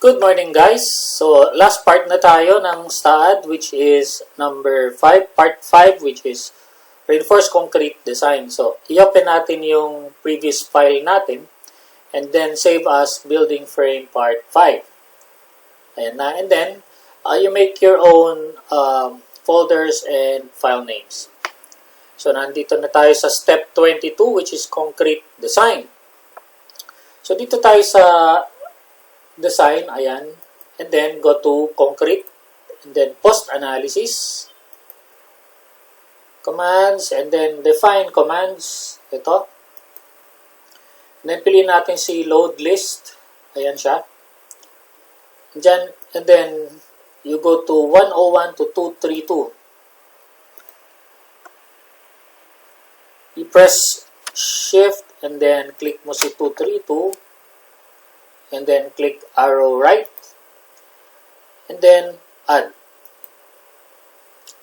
Good morning guys! So last part na tayo ng STAAD which is number 5, part 5 which is reinforced concrete design. So i-open natin yung previous file natin and then save as building frame part 5. Ayan na. And then you make your own folders and file names. So nandito na tayo sa step 22 which is concrete design. So dito tayo sa design, ayan, and then go to concrete, and then post-analysis, commands, and then define commands, ito. And then piliin natin si load list, ayan siya. And then you go to 101 to 232. You press shift, and then click mo si 232, and then click arrow right, and then add.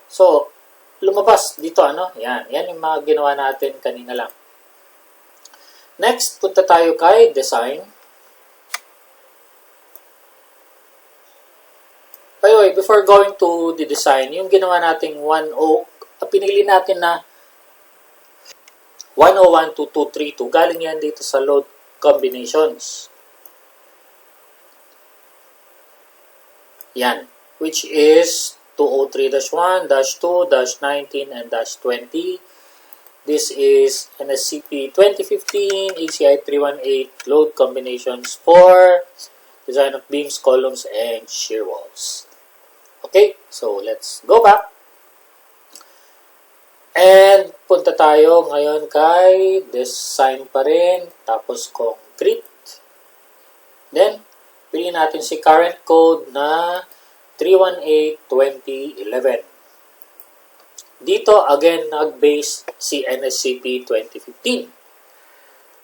So, lumabas dito, yan yung mga ginawa natin kanina lang. Next, punta tayo kay design. By the way, before going to the design, yung ginawa nating pinili natin na 101 to 232, galing yan dito sa load combinations. Yan, which is 203-1, -2, -19, and -20. This is NSCP 2015, ACI 318, load combinations for design of beams, columns, and shear walls. Okay, so let's go back. And punta tayo ngayon kay design pa rin, tapos concrete. Then, piliin natin si current code na 318-2011. Dito, again, nag-base si NSCP 2015.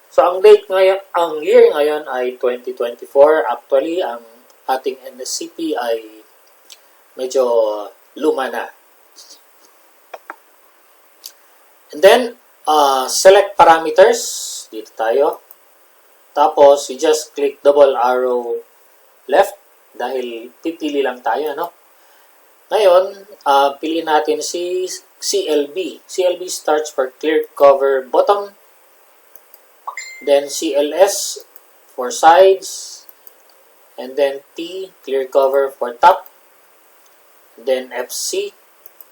So, ang year ngayon ay 2024. Actually, ang ating NSCP ay medyo luma na. And then, select parameters. Dito tayo. Tapos, you just click double arrow left dahil pipili lang tayo, Ngayon, piliin natin si CLB. CLB starts for clear cover bottom. Then CLS for sides. And then T, clear cover for top. Then FC,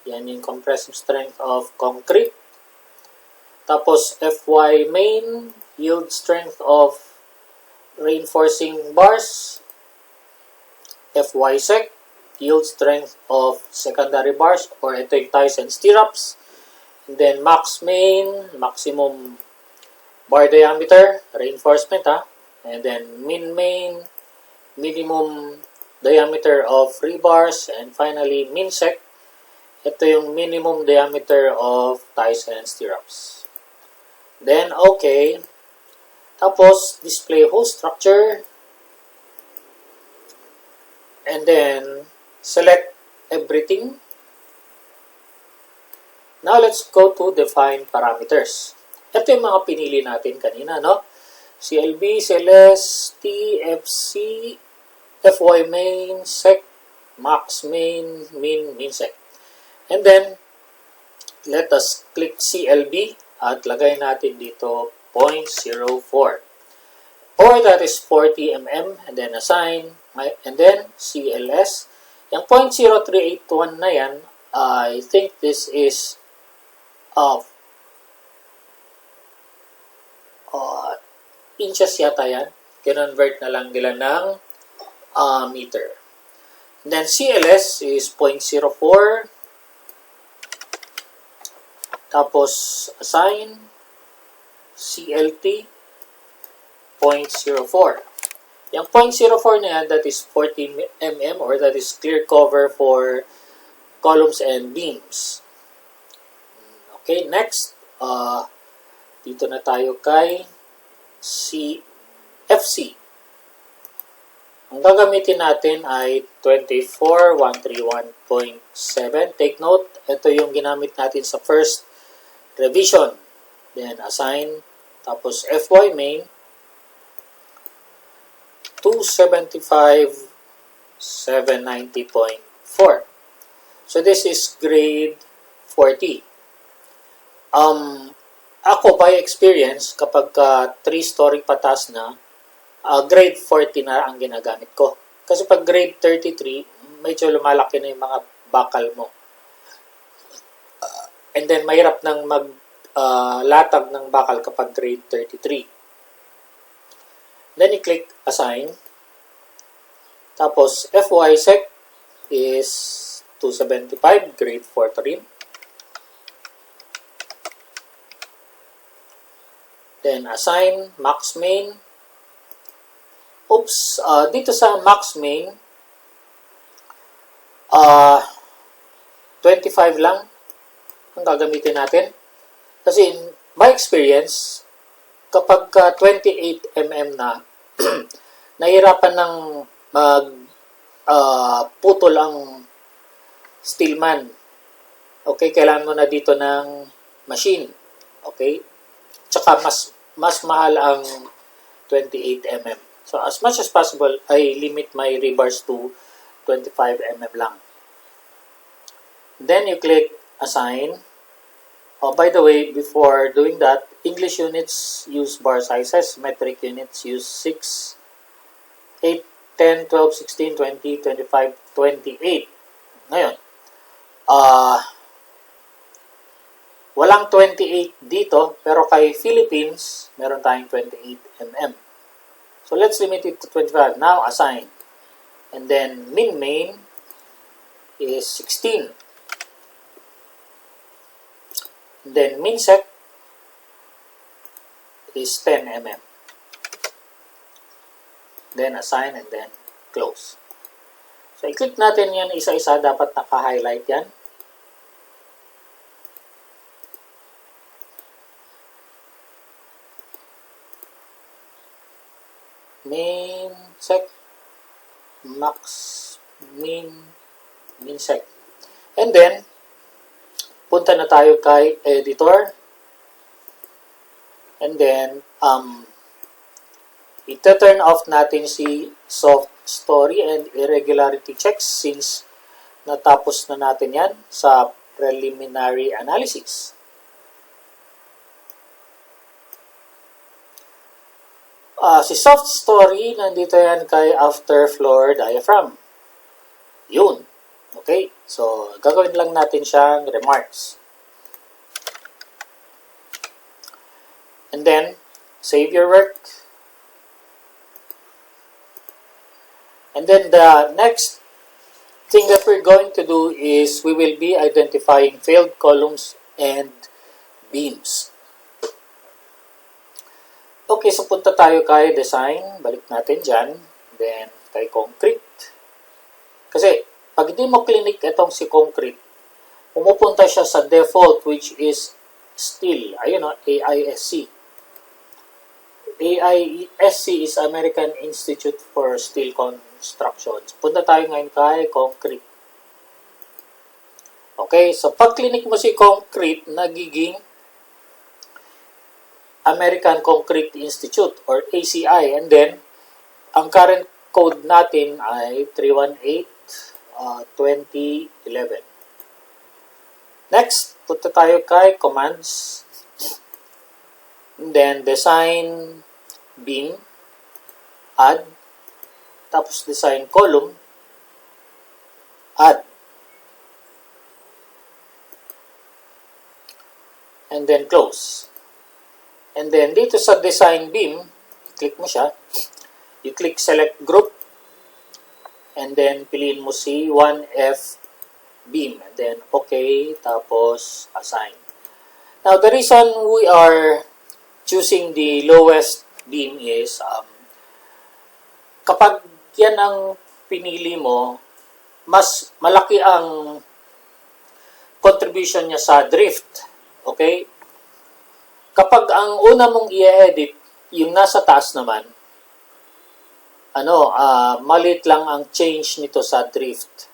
yan yung compressive strength of concrete. Tapos FY main, yield strength of reinforcing bars. FY sec, yield strength of secondary bars, or ito yung ties and stirrups. And then max main, maximum bar diameter, reinforcement, And then min main, minimum diameter of rebars. And finally, min sec, ito yung minimum diameter of ties and stirrups. Then, okay. Tapos, display whole structure. And then, select everything. Now, let's go to define parameters. Ito yung mga pinili natin kanina, CLB, CLS, T, FC, FY main, sec, max main, min, min sec. And then, let us click CLB at lagay natin dito 0.04. Or that is 40 mm, and then assign, and then CLS. Yung 0.0381 na yan, I think this is inches yata yan. Kinonvert na lang nila ng meter. And then CLS is 0.04. Tapos assign CLT 0.04. Yung 0.04 na yan, that is 40 mm or that is clear cover for columns and beams. Okay, next, dito na tayo kay CFC. Ang gagamitin natin ay 24131.7. Take note, ito yung ginamit natin sa first revision. Then assign, tapos FY main, 275 790.4. So this is grade 40. Ako by experience, kapag 3-story patas na, grade 40 na ang ginagamit ko. Kasi pag grade 33, medyo lumalaki na yung mga bakal mo. And then, mahirap nang maglatag ng bakal kapag grade 33. Then, i-click Assign. Tapos, FYSEC is 275, grade 4 rin. Then, Assign Max Main. Oops, dito sa Max Main, 25 lang ang gagamitin natin. Kasi in my experience, kapag 28 mm na, nahirapan ng putol ang steelman. Okay, kailangan mo na dito ng machine. Okay? Tsaka mas mahal ang 28 mm. So as much as possible, I limit my rebars to 25 mm lang. Then you click Assign. Oh, by the way, before doing that, English units use bar sizes, metric units use 6, 8, 10, 12, 16, 20, 25, 28. Ngayon, walang 28 dito, pero kay Philippines, meron tayong 28 mm. So let's limit it to 25. Now, assign. And then, min-main is 16. And then, min-sec is 10 mm. Then, assign and then close. So, i-click natin yan isa-isa. Dapat naka-highlight yan. Min, sec, max, min, sec. And then, punta na tayo kay editor. And then, ita-turn off natin si soft story and irregularity checks since natapos na natin yan sa preliminary analysis. Si soft story, nandito yan kay after floor diaphragm. Yun. Okay? So, gagawin lang natin siyang remarks. And then, save your work. And then the next thing that we're going to do is we will be identifying failed columns and beams. Okay, so punta tayo kay design. Balik natin dyan. Then, kay concrete. Kasi, pag hindi mo clinic itong si concrete, pumupunta siya sa default which is steel. Ayun o, AISC. AISC is American Institute for Steel Construction. Punta tayo ngayon kay concrete. Okay, so pag clinic mo si concrete, nagiging American Concrete Institute or ACI. And then, ang current code natin ay 318-2011. Next, punta tayo kay commands. And then, design beam, add, tapos design column, add. And then, close. And then, dito sa design beam, click mo siya. You click select group. And then, piliin mo si 1F beam. And then, okay. Tapos, assign. Now, the reason we are choosing the lowest beam is, kapag yan ang pinili mo, mas malaki ang contribution niya sa drift. Okay? Kapag ang una mong i-edit, yung nasa taas naman, maliit lang ang change nito sa drift.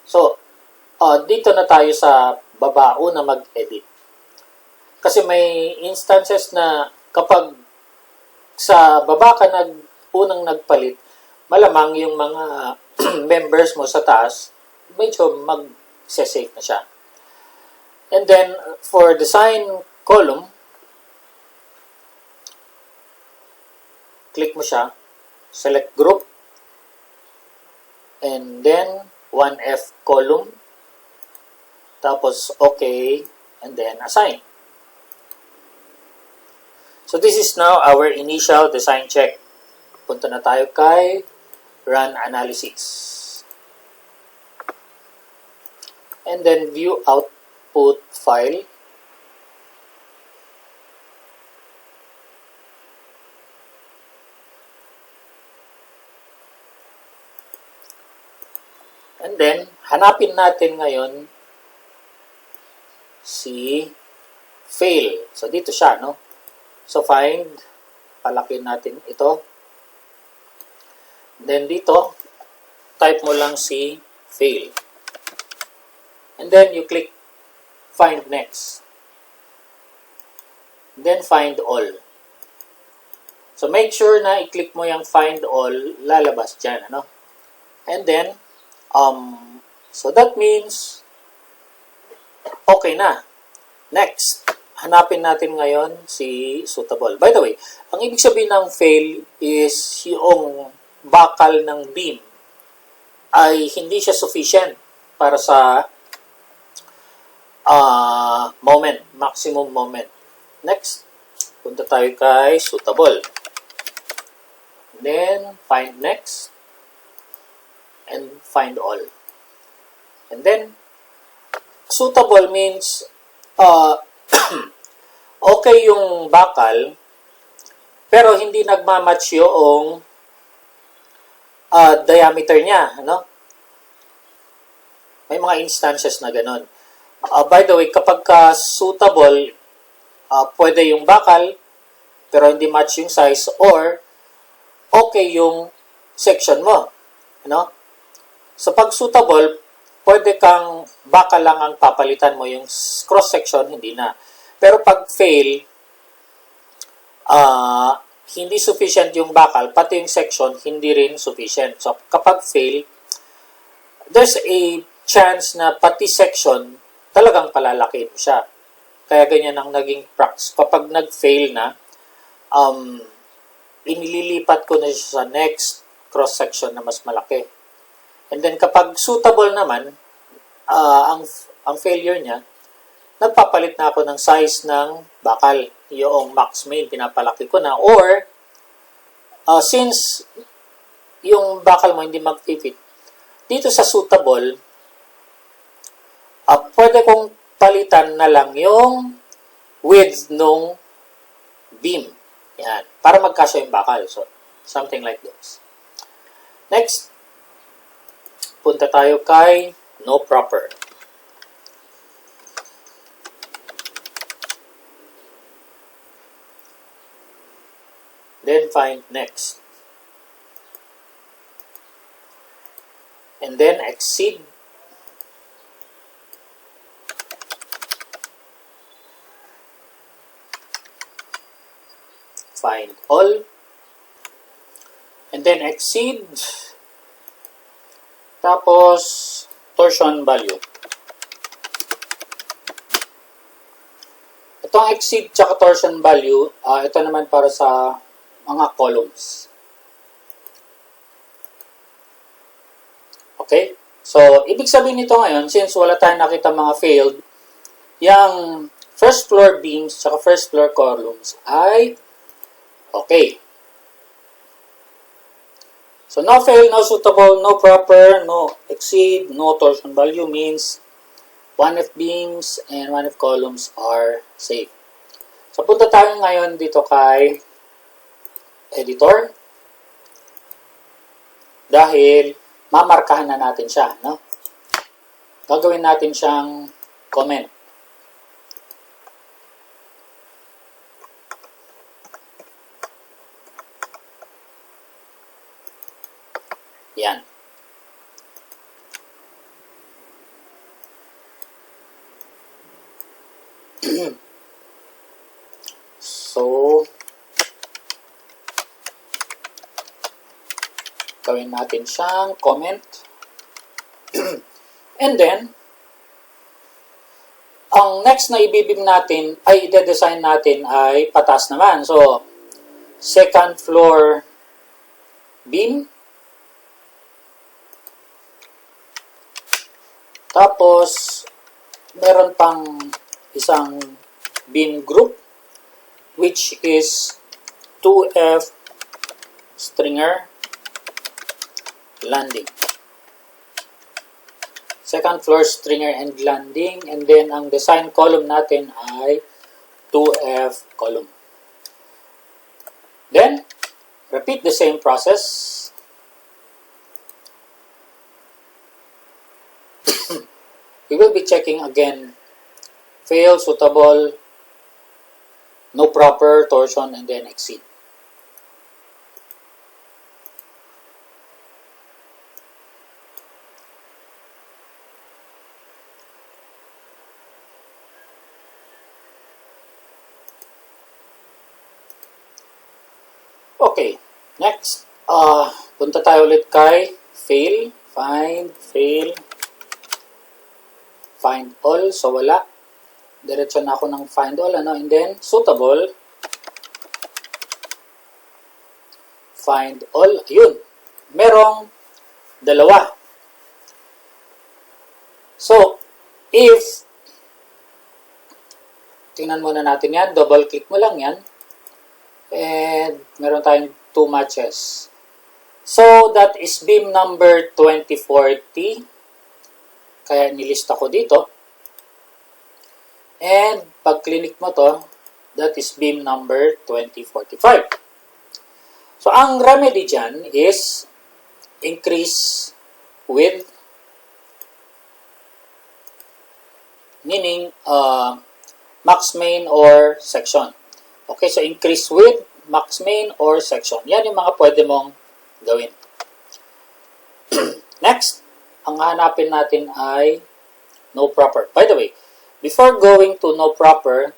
So, dito na tayo sa baba, una mag-edit. Kasi may instances na kapag sa baba ka unang nagpalit, malamang yung mga members mo sa taas, medyo mag-save na siya. And then, for design column, click mo siya, select group, and then 1F column, tapos okay, and then assign. So this is now our initial design check. Punta na tayo kay run analysis. And then view output file. And then, hanapin natin ngayon si fail. So, dito siya, no? So, find, palakin natin ito. Then, dito, type mo lang si fail. And then, you click find next. Then, find all. So, make sure na i-click mo yung find all, lalabas dyan, ano? And then, so that means, okay na. Next, hanapin natin ngayon si suitable. By the way, ang ibig sabihin ng fail is yung bakal ng beam ay hindi siya sufficient para sa moment, maximum moment. Next, punta tayo kay suitable. Then, find next. And find all. And then, suitable means okay yung bakal, pero hindi nagmamatch yung diameter niya. Ano? May mga instances na ganun. By the way, kapag suitable, pwede yung bakal, pero hindi match yung size, or okay yung section mo. Ano? So, pag suitable, pwede kang bakal lang ang papalitan mo, yung cross-section, hindi na. Pero pag fail, hindi sufficient yung bakal, pati yung section, hindi rin sufficient. So, kapag fail, there's a chance na pati section, talagang palalaki mo siya. Kaya ganyan ang naging practice. Kapag nag-fail na, inililipat ko na siya sa next cross-section na mas malaki. And then, kapag suitable naman, ang failure niya, nagpapalit na ako ng size ng bakal. Yung max main, pinapalaki ko na. Or, since yung bakal mo hindi mag-fit, dito sa suitable, pwede kong palitan na lang yung width ng beam. Yan. Para magkasya yung bakal. So, something like this. Next, punta tayo kay no proper. Then find next. And then exceed. Find all. And then exceed. Tapos, torsion value. Itong exceed tsaka torsion value, ito naman para sa mga columns. Okay? So, ibig sabihin nito ngayon, since wala tayong nakita mga failed, yung first floor beams tsaka first floor columns ay okay. So, no fail, no suitable, no proper, no exceed, no torsion value means 1F beams and 1F columns are safe. So, punta tayo ngayon dito kay editor. Dahil mamarkahan na natin siya, no? Gagawin natin siyang comment. Yan. So, Gawin natin siyang comment. And then, ang next na ibibim natin, ay ide-design natin ay patas naman. So, second floor beam. Tapos, meron pang isang beam group, which is 2F stringer landing. Second floor stringer and landing, and then ang design column natin ay 2F column. Then, repeat the same process. We will be checking again, fail, suitable, no proper, torsion, and then exceed. Okay, next, punta tayo ulit kay fail, find all, so wala. Diretso na ako ng find all, and then suitable, find all, ayun, merong dalawa. So, if, tingnan muna natin yan, double click mo lang yan, and meron tayong 2 matches. So, that is beam number 2040. Kaya nilista ko dito. And, pag clinic mo to, that is beam number 2045. So, ang remedy dyan is increase width, meaning max main or section. Okay, so increase width, max main, or section. Yan yung mga pwede mong gawin. Next, ang hanapin natin ay no proper. By the way, before going to no proper,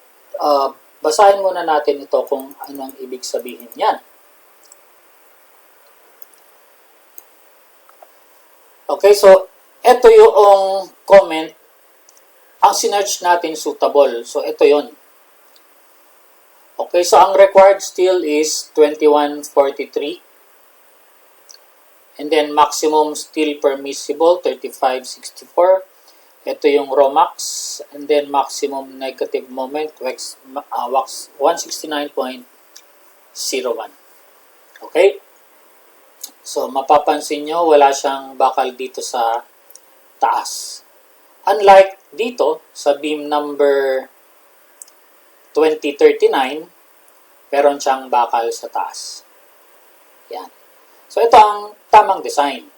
basahin muna natin ito kung anong ibig sabihin yan. Okay, so ito yung comment. Ang sinerch natin suitable. So ito yon. Okay, so ang required steel is 2143. And then maximum steel permissible, 3564. Ito yung Romax. And then maximum negative moment, wax 169.01. Okay? So, mapapansin nyo, wala siyang bakal dito sa taas. Unlike dito, sa beam number 2039, meron siyang bakal sa taas. Yan. So, ito ang tamang design.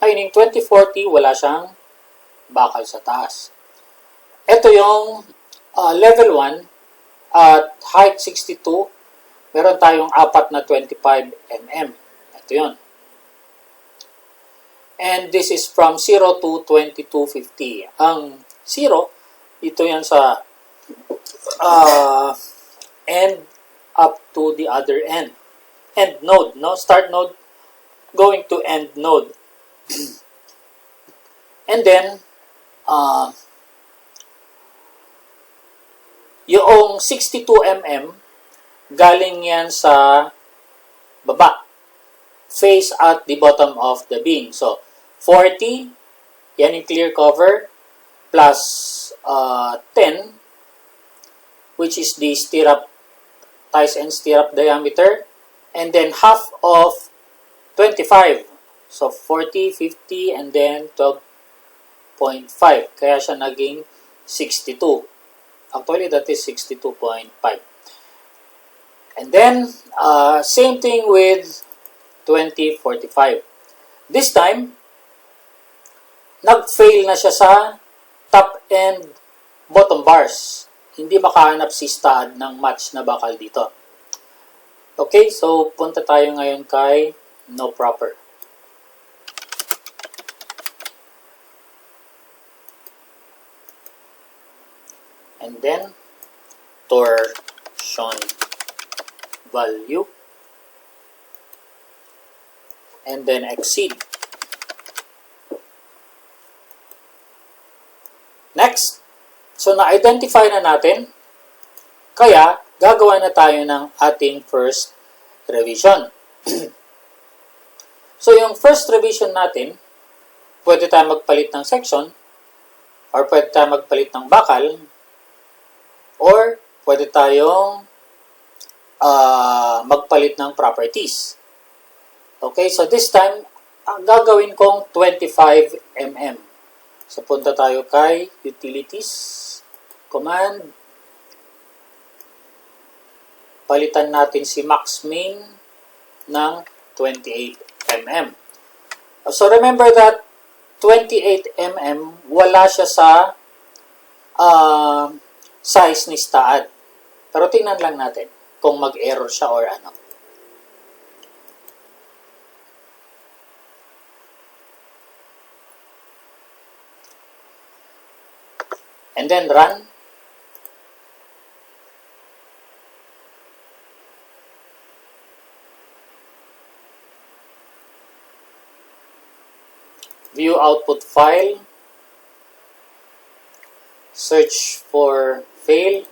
Ayun, yung 2040, wala siyang bakal sa taas. Ito yung level 1 at height 62, meron tayong 4 na 25 mm. Ito yun. And this is from 0 to 2250. Ang 0, ito yan sa end up to the other end. End node, no? Start node going to end node. And then, yung 62 mm, galing yan sa baba. Face at the bottom of the beam. So, 40, yan yung clear cover, plus 10, which is the stirrup, ties and stirrup diameter, and then half of 25. So, 40, 50, and then 12.5. Kaya siya naging 62. Actually, that is 62.5. And then, same thing with 2045. This time, nag-fail na siya sa top and bottom bars. Hindi makahanap si stud ng match na bakal dito. Okay, so punta tayo ngayon kay no proper. And then, torsion value. and then exceed. Next. So, na-identify na natin. Kaya, gagawa na tayo ng ating first revision. So, yung first revision natin, pwede tayo magpalit ng section, or pwede tayo magpalit ng bakal, or pwede tayong magpalit ng properties. Okay, so this time, ang gagawin kong 25 mm. So, punta tayo kay Utilities, Command, palitan natin si max min ng 28 mm. So, remember that 28 mm, wala siya sa size ni STAAD. Pero tingnan lang natin kung mag-error siya or ano. And then run. View output file. Search for fail.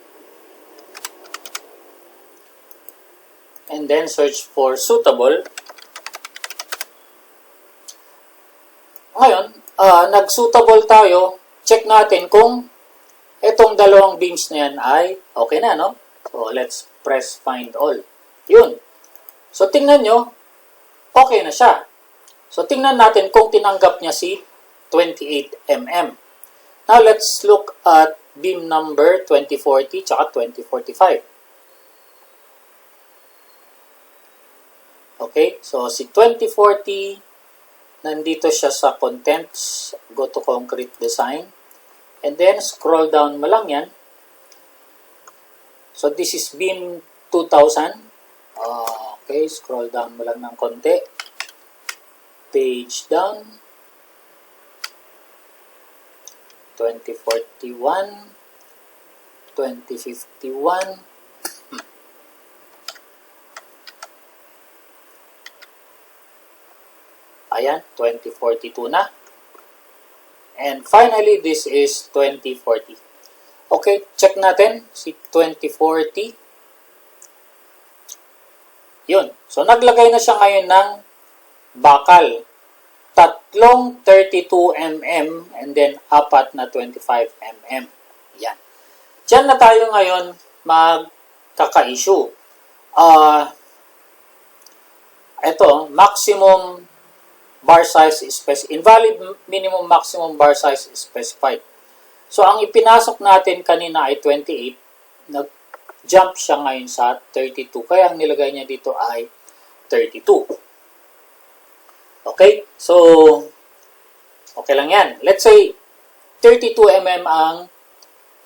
And then search for suitable. Ngayon, nag-suitable tayo. Check natin kung itong dalawang beams na yan ay okay na, no? So, let's press find all. Yun. So, tingnan nyo, okay na siya. So, tingnan natin kung tinanggap niya si 28 mm. Now, let's look at beam number 2040 tsaka 2045. Okay, so si 2040, nandito siya sa contents, go to concrete design, and then scroll down mo lang yan. So, this is beam 2000. Okay, scroll down mo lang ng konti. Page down. 2041. 2051. Ayan, 2042 na. And finally, this is 2040. Okay, check natin si 2040. Yun. So, naglagay na siya ngayon ng bakal. Tatlong 32 mm and then apat na 25 mm. Yan. Diyan na tayo ngayon magkaka-issue. Ito, maximum bar size is invalid minimum maximum bar size is specified. So, ang ipinasok natin kanina ay 28. Nag-jump siya ngayon sa 32. Kaya ang nilagay niya dito ay 32. Okay? So, okay lang yan. Let's say, 32 mm ang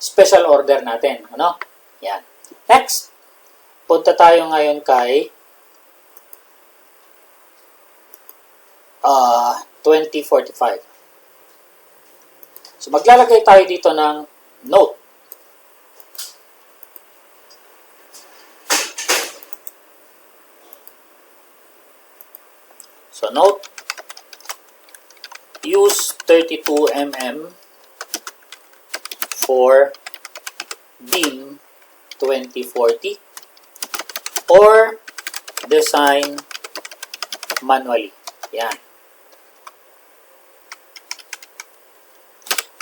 special order natin. Ano? Yan. Next, punta tayo ngayon kay 2045. So, maglalagay tayo dito ng note. So, note, use 32 mm for beam 2040 or design manually. Yan.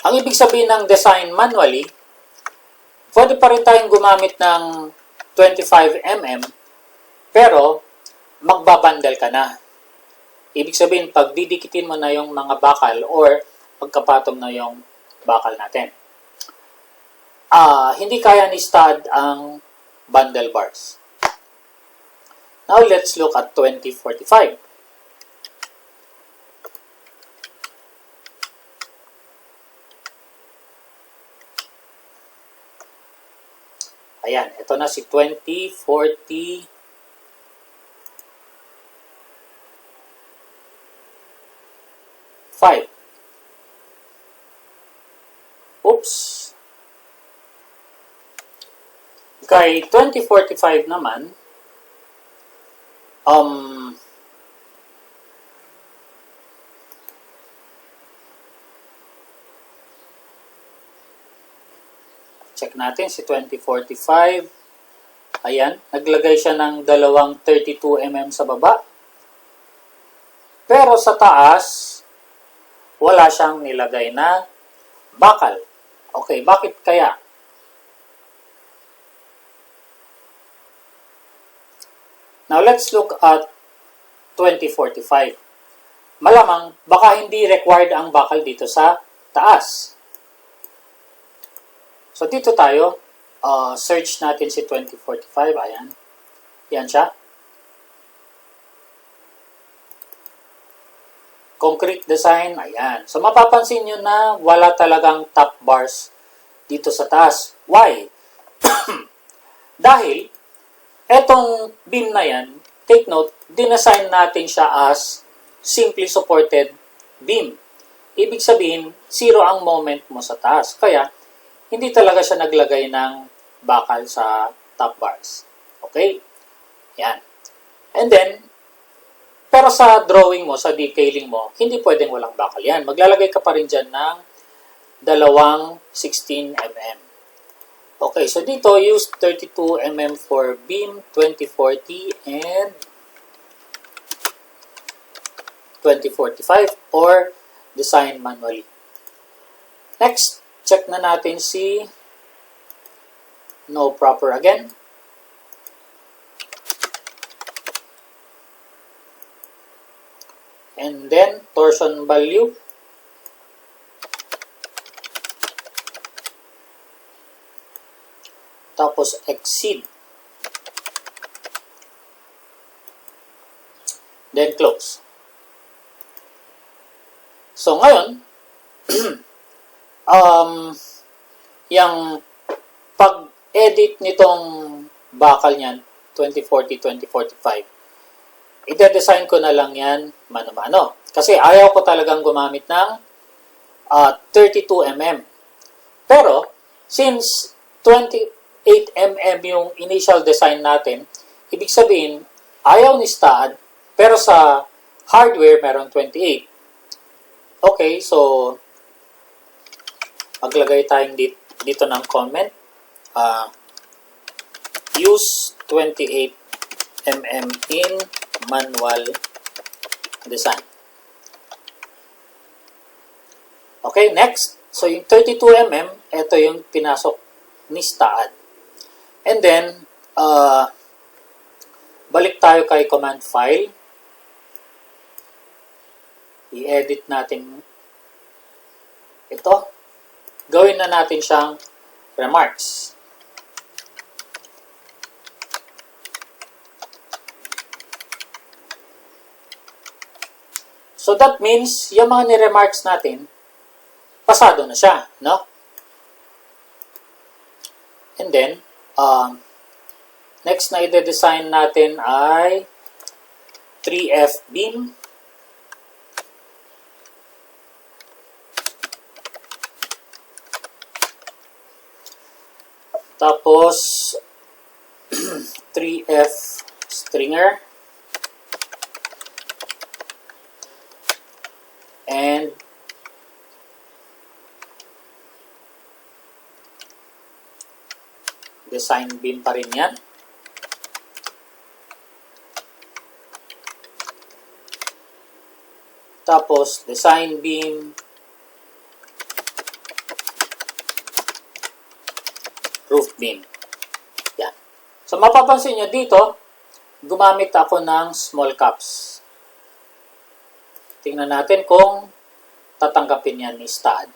Ang ibig sabihin ng design manually, pwede pa rin tayong gumamit ng 25 mm, pero magbabandel ka na. Ibig sabihin, pag didikitin mo na yung mga bakal or pagkapatong na yung bakal natin. Hindi kaya ni STAAD ang bundle bars. Now, let's look at 2045. Ayan, ito na si 2040. Oops. Kay 2045 naman, Check natin si 2045. Ayan, naglagay siya ng dalawang 32mm sa baba. Pero sa taas, wala siyang nilagay na bakal. Okay, bakit kaya? Now, let's look at 2045. Malamang, baka hindi required ang bakal dito sa taas. So, dito tayo. Search natin si 2045. Ayan. Yan siya. Concrete design. Ayan. So, mapapansin nyo na wala talagang top bars dito sa taas. Why? Dahil, etong beam na yan, take note, dinassign natin siya as simply supported beam. Ibig sabihin, zero ang moment mo sa taas. Kaya, hindi talaga siya naglagay ng bakal sa top bars. Okay? Yan. And then, pero sa drawing mo, sa detailing mo, hindi pwedeng walang bakal yan. Maglalagay ka pa rin dyan ng dalawang 16mm. Okay, so dito, use 32mm for beam, 2040 and 2045 or design manually. Next, check na natin si no proper again. And then, torsion value. Tapos, exceed. Then, close. So, ngayon, yung pag-edit nitong bakal niyan, 2040, 2045, ide-design ko na lang yan mano-mano. Kasi ayaw ko talagang gumamit ng 32mm. Pero, since 28mm yung initial design natin, ibig sabihin, ayaw ni STAAD, pero sa hardware, meron 28. Okay, so, maglagay tayong dito ng comment. Use 28mm in manual design. Okay, next. So, yung 32mm, ito yung pinasok ni STAAD. And then, balik tayo kay command file. I-edit natin ito. Gawin na natin siyang remarks. So that means, yung mga ni-remarks natin, pasado na siya, no? And then, next na i-design natin ay 3F beam. Tapos, 3F stringer. And design beam pa rin yan. Tapos, design beam, roof beam. Yan. So, mapapansin nyo dito, gumamit ako ng small caps. Tingnan natin kung tatanggapin yan ni STAAD.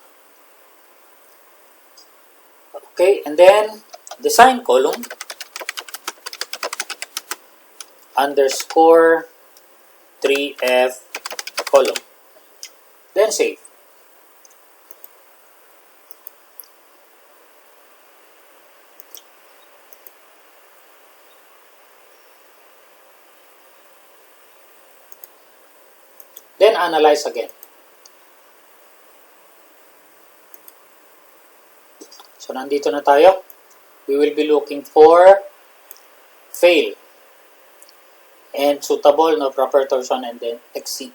Okay, and then, design column, underscore 3F column. Then, save. Then, analyze again. So, nandito na tayo. We will be looking for fail and suitable, no proper torsion, and then exceed.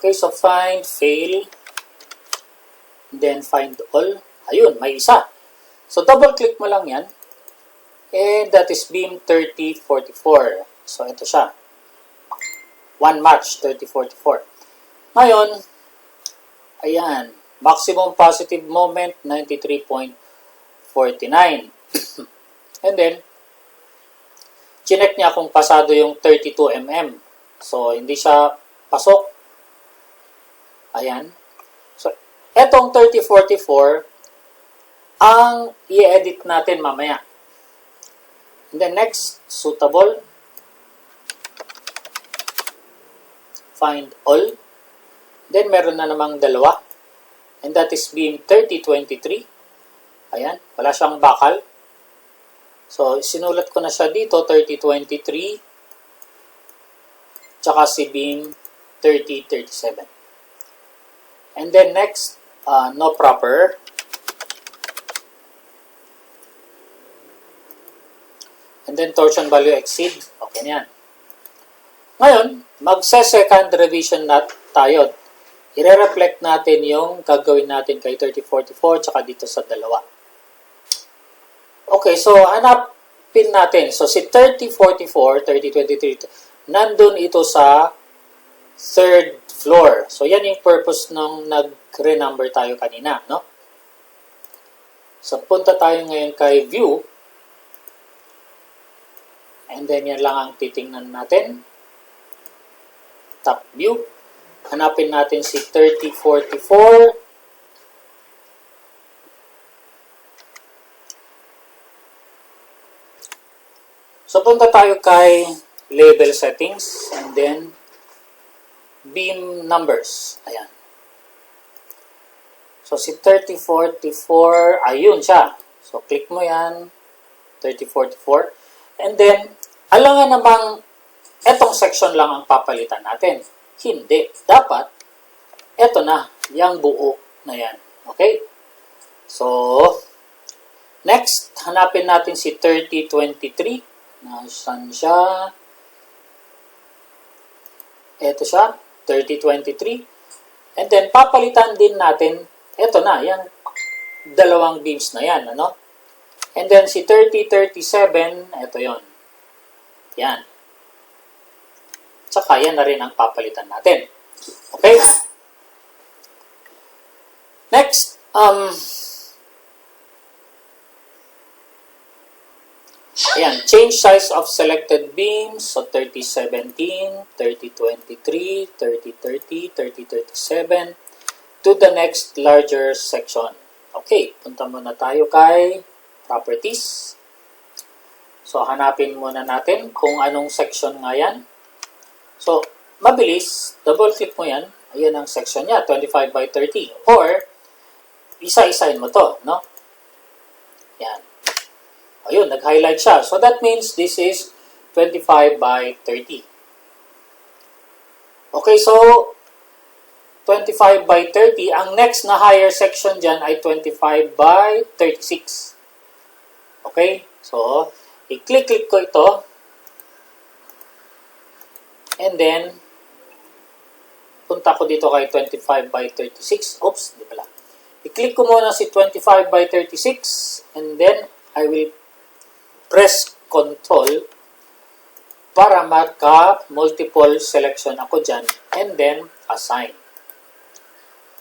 Okay, so find, fail, then find all. Ayun, may isa. So, double-click mo lang yan. And that is beam 3044. So, ito siya. 1 match, 3044. Ngayon, ayan, maximum positive moment, 93.49. And then, chinek niya kung pasado yung 32 mm. So, hindi siya pasok. Ayan. So, etong 3044, ang i-edit natin mamaya. And then next, suitable. Find all. Then, meron na namang dalawa. And that is beam 3023. Ayan, wala siyang bakal. So, sinulat ko na siya dito, 3023. Tsaka si beam 3037. And then next, no proper. And then torsion value exceed. Okay na yan. Ngayon, magse-second revision na tayo. I-reflect natin yung gagawin natin kay 3044 tsaka dito sa dalawa. Okay, so hanapin natin. So si 3044, 3023, nandun ito sa third floor. So yan yung purpose ng nag-renumber tayo kanina, no? So punta tayo ngayon kay view. And then yan lang ang titingnan natin. Top view. Hanapin natin si 3044. So, punta tayo kay label settings and then beam numbers. Ayan. So, si 3044, ayun siya. So, click mo yan. 3044. And then, alangan namang etong section lang ang papalitan natin. Hindi. Dapat, eto na, yung buo na yan. Okay? So, next, hanapin natin si 3023. Nasaan siya? Eto siya, 3023. And then, papalitan din natin, eto na, yung dalawang beams na yan. Ano? And then, si 3037, eto yon. Yan. Tsaka yan na rin ang papalitan natin. Okay? Next, ayan, change size of selected beams. So, 3017, 3023, 3030, 3037 to the next larger section. Okay, punta muna tayo kay properties. So, hanapin muna natin kung anong section nga yan. So, mabilis, double-click mo yan. Ayan ang section niya, 25 by 30. Or, isa-isahin mo to, no? Yan. Ayun, nag-highlight siya. So, that means this is 25 by 30. Okay, so, 25 by 30. Ang next na higher section dyan ay 25 by 36. Okay? So, i-click-click ko ito. And then, punta ko dito kay 25 by 36. Oops, di pala. I-click ko muna si 25 by 36. And then, I will press Control para maka-multiple selection ako dyan. And then, assign.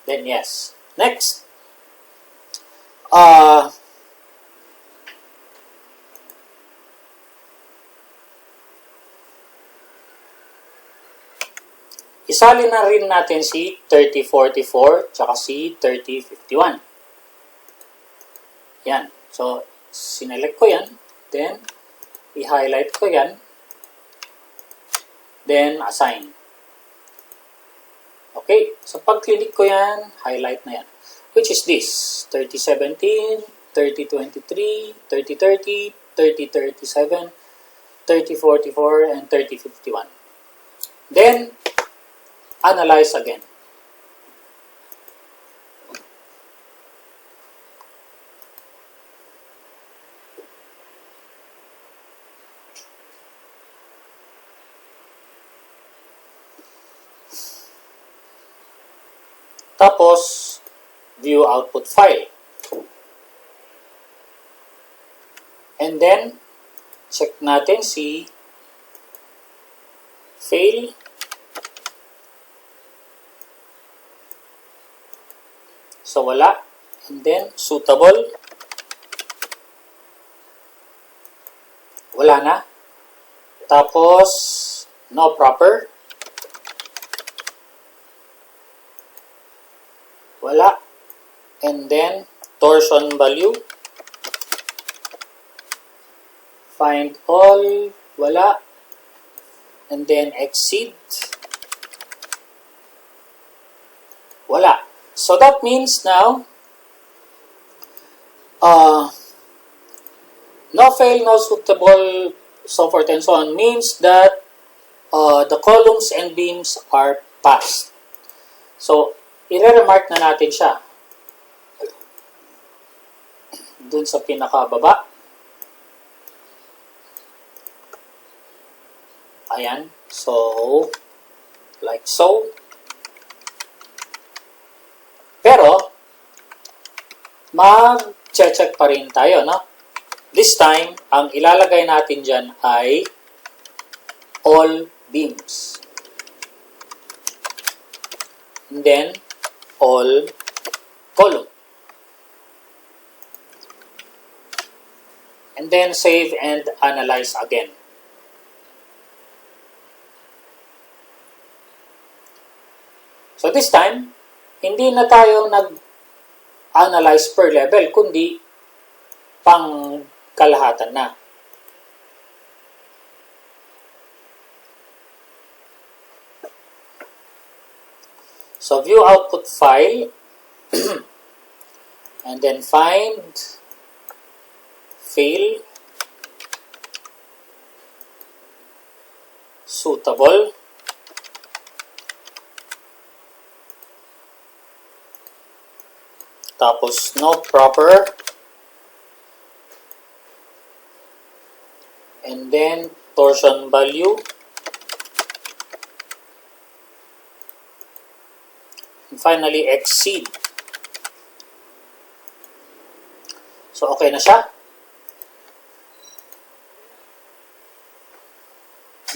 Then, yes. Next. Isali na rin natin si 3044 tsaka si 3051. Yan. So, sinelect ko yan. Then, i-highlight ko yan. Then, assign. Okay. So, pag-click ko yan, highlight na yan. Which is this. 3017, 3023, 3030, 3037, 3044, and 3051. Then, analyze again. Tapos, view output file. And then, check natin si fail. So, wala. And then, suitable. Wala na. Tapos, no proper. Wala. And then, torsion value. Find all. Wala. And then, exceed. Wala. So, that means now, no fail, no suitable, so forth and so on, means that the columns and beams are passed. So, i-remark na natin siya dun sa pinakababa. Ayan. So, like so. Pero, mag-check pa rin tayo, no? This time, ang ilalagay natin dyan ay all beams. And then, all column. And then, save and analyze again. So, this time, hindi na tayo nag-analyze per level, kundi pang kalahatan na. So, view output file and then find fail, suitable, tapos no proper, and then torsion value, and finally exceed. So, okay na siya.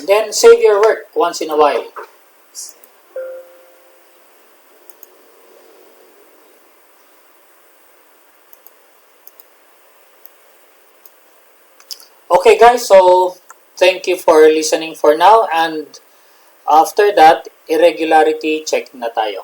And then, save your work once in a while. Okay guys, so thank you for listening for now, and after that, irregularity check na tayo.